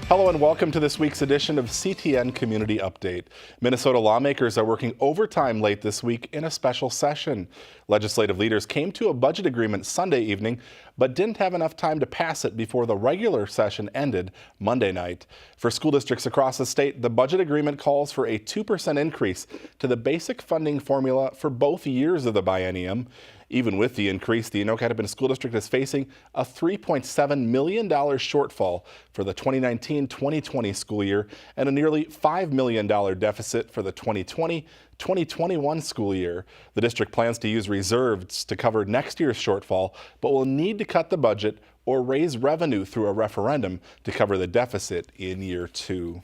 Hello and welcome to this week's edition of CTN Community Update. Minnesota lawmakers are working overtime late this week in a special session. Legislative leaders came to a budget agreement Sunday evening, but didn't have enough time to pass it before the regular session ended Monday night. For school districts across the state, the budget agreement calls for a 2% increase to the basic funding formula for both years of the biennium. Even with the increase, the Anoka School District is facing a $3.7 million shortfall for the 2019-2020 school year and a nearly $5 million deficit for the 2020-2021 school year. The district plans to use reserves to cover next year's shortfall, but will need to cut the budget or raise revenue through a referendum to cover the deficit in year 2.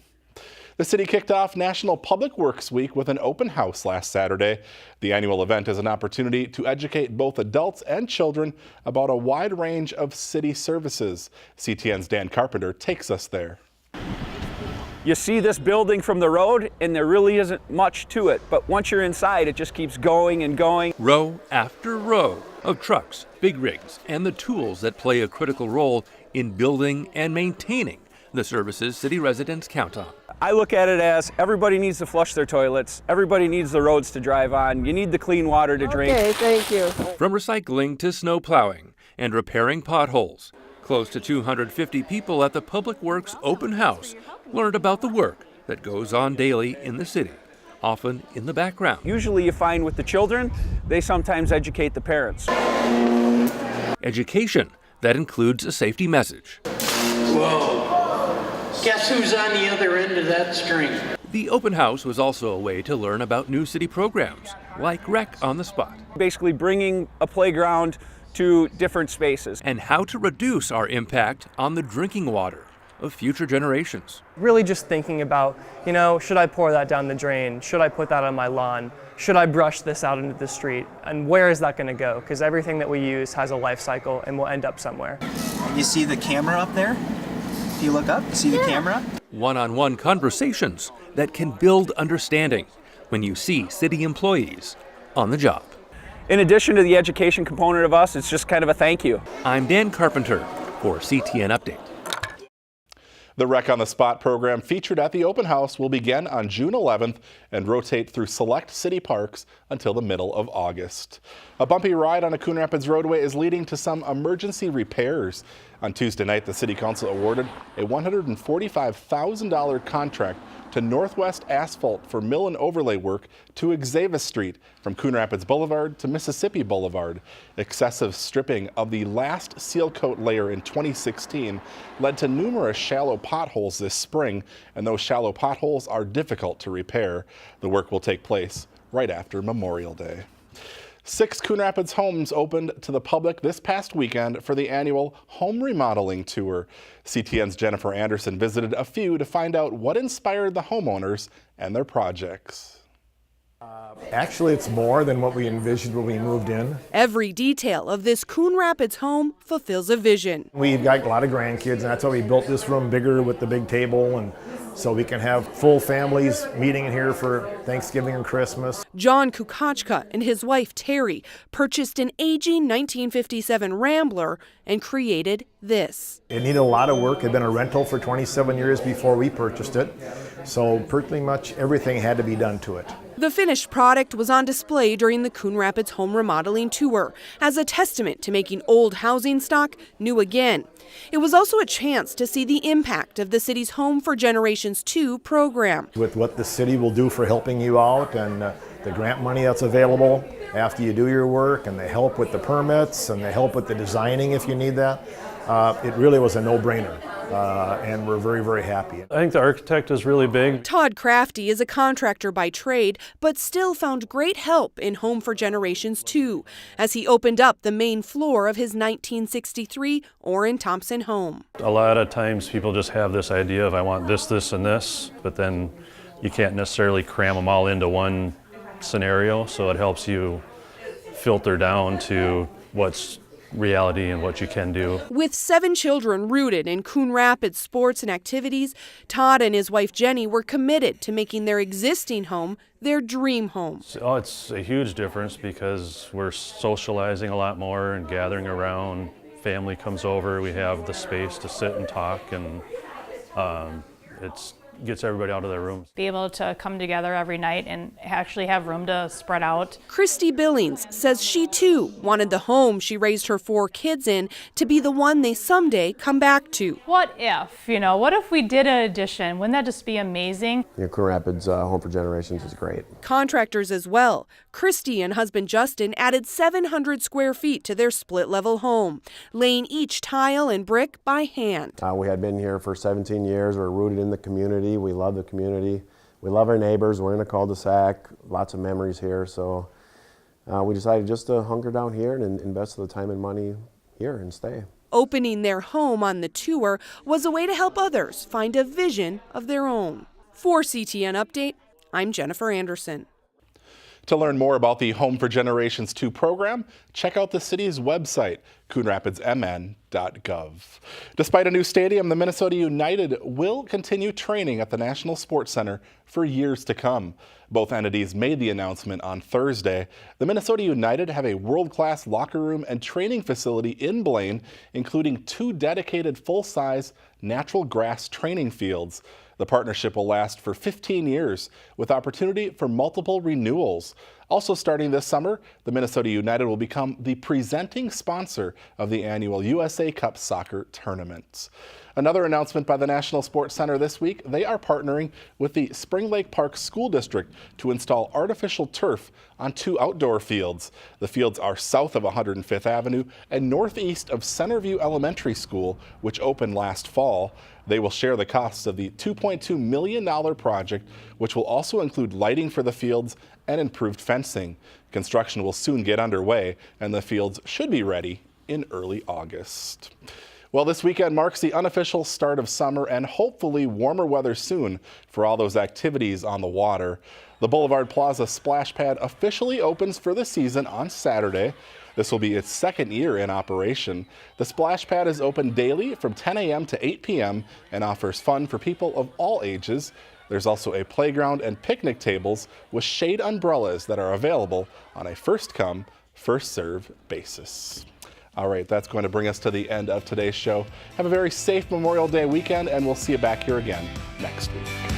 The city kicked off National Public Works Week with an open house last Saturday. The annual event is an opportunity to educate both adults and children about a wide range of city services. CTN's Dan Carpenter takes us there. You see this building from the road and there really isn't much to it, but once you're inside it just keeps going and going. Row after row of trucks, big rigs, and the tools that play a critical role in building and maintaining the services city residents count on. I look at it as everybody needs to flush their toilets, everybody needs the roads to drive on, you need the clean water to drink. Okay, thank you. From recycling to snow plowing and repairing potholes, close to 250 people at the Public Works Open House learned about the work that goes on daily in the city, often in the background. Usually you find with the children, they sometimes educate the parents. Education that includes a safety message. Whoa. Guess who's on the other end of that string? The open house was also a way to learn about new city programs, like Rec on the Spot. Basically bringing a playground to different spaces. And how to reduce our impact on the drinking water of future generations. Really just thinking about, should I pour that down the drain? Should I put that on my lawn? Should I brush this out into the street? And where is that going to go? Because everything that we use has a life cycle and will end up somewhere. You see the camera up there? If you look up, see the camera? One-on-one conversations that can build understanding when you see city employees on the job. In addition to the education component of us, it's just kind of a thank you. I'm Dan Carpenter for CTN Update. The Rec on the Spot program featured at the open house will begin on June 11th and rotate through select city parks until the middle of August. A bumpy ride on a Coon Rapids roadway is leading to some emergency repairs. On Tuesday night, the City Council awarded a $145,000 contract to Northwest Asphalt for mill and overlay work to Xavier Street from Coon Rapids Boulevard to Mississippi Boulevard. Excessive stripping of the last seal coat layer in 2016 led to numerous shallow potholes this spring, and those shallow potholes are difficult to repair. The work will take place right after Memorial Day. 6 Coon Rapids homes opened to the public this past weekend for the annual home remodeling tour. CTN's Jennifer Anderson visited a few to find out what inspired the homeowners and their projects. Actually, it's more than what we envisioned when we moved in. Every detail of this Coon Rapids home fulfills a vision. We've got a lot of grandkids, and that's why we built this room bigger with the big table, and so we can have full families meeting in here for Thanksgiving and Christmas. John Kukachka and his wife Terry purchased an aging 1957 Rambler and created this. It needed a lot of work. It had been a rental for 27 years before we purchased it, so pretty much everything had to be done to it. The finished product was on display during the Coon Rapids home remodeling tour as a testament to making old housing stock new again. It was also a chance to see the impact of the city's Home for Generations 2 program. With what the city will do for helping you out and the grant money that's available after you do your work, and they help with the permits and they help with the designing if you need that, it really was a no-brainer. And we're very, very happy. I think the architect is really big. Todd Crafty is a contractor by trade, but still found great help in Home for Generations 2 as he opened up the main floor of his 1963 Orrin Thompson home. A lot of times people just have this idea of I want this, this, and this, but then you can't necessarily cram them all into one scenario, so it helps you filter down to what's reality and what you can do. With 7 children rooted in Coon Rapids sports and activities, Todd and his wife Jenny were committed to making their existing home their dream home. Oh, it's a huge difference because we're socializing a lot more and gathering around. Family comes over, we have the space to sit and talk, and It gets everybody out of their rooms. Be able to come together every night and actually have room to spread out. Christy Billings says she too wanted the home she raised her 4 kids in to be the one they someday come back to. What if we did an addition? Wouldn't that just be amazing? Coon Rapids Home for Generations is great. Contractors as well. Christy and husband Justin added 700 square feet to their split-level home, laying each tile and brick by hand. We had been here for 17 years. We're rooted in the community. We love the community. We love our neighbors. We're in a cul-de-sac. Lots of memories here. So we decided just to hunker down here and invest the time and money here and stay. Opening their home on the tour was a way to help others find a vision of their own. For CTN Update, I'm Jennifer Anderson. To learn more about the Home for Generations 2 program, check out the city's website, coonrapidsmn.gov. Despite a new stadium, the Minnesota United will continue training at the National Sports Center for years to come. Both entities made the announcement on Thursday. The Minnesota United have a world-class locker room and training facility in Blaine, including 2 dedicated full-size natural grass training fields. The partnership will last for 15 years with opportunity for multiple renewals. Also starting this summer, the Minnesota United will become the presenting sponsor of the annual USA Cup soccer tournament. Another announcement by the National Sports Center this week, they are partnering with the Spring Lake Park School District to install artificial turf on 2 outdoor fields. The fields are south of 105th Avenue and northeast of Centerview Elementary School, which opened last fall. They will share the costs of the $2.2 million project, which will also include lighting for the fields and improved fencing. Construction will soon get underway, and the fields should be ready in early August. Well, this weekend marks the unofficial start of summer and hopefully warmer weather soon for all those activities on the water. The Boulevard Plaza splash pad officially opens for the season on Saturday. This will be its 2nd year in operation. The splash pad is open daily from 10 a.m. to 8 p.m. and offers fun for people of all ages. There's also a playground and picnic tables with shade umbrellas that are available on a first-come, first-served basis. All right, that's going to bring us to the end of today's show. Have a very safe Memorial Day weekend, and we'll see you back here again next week.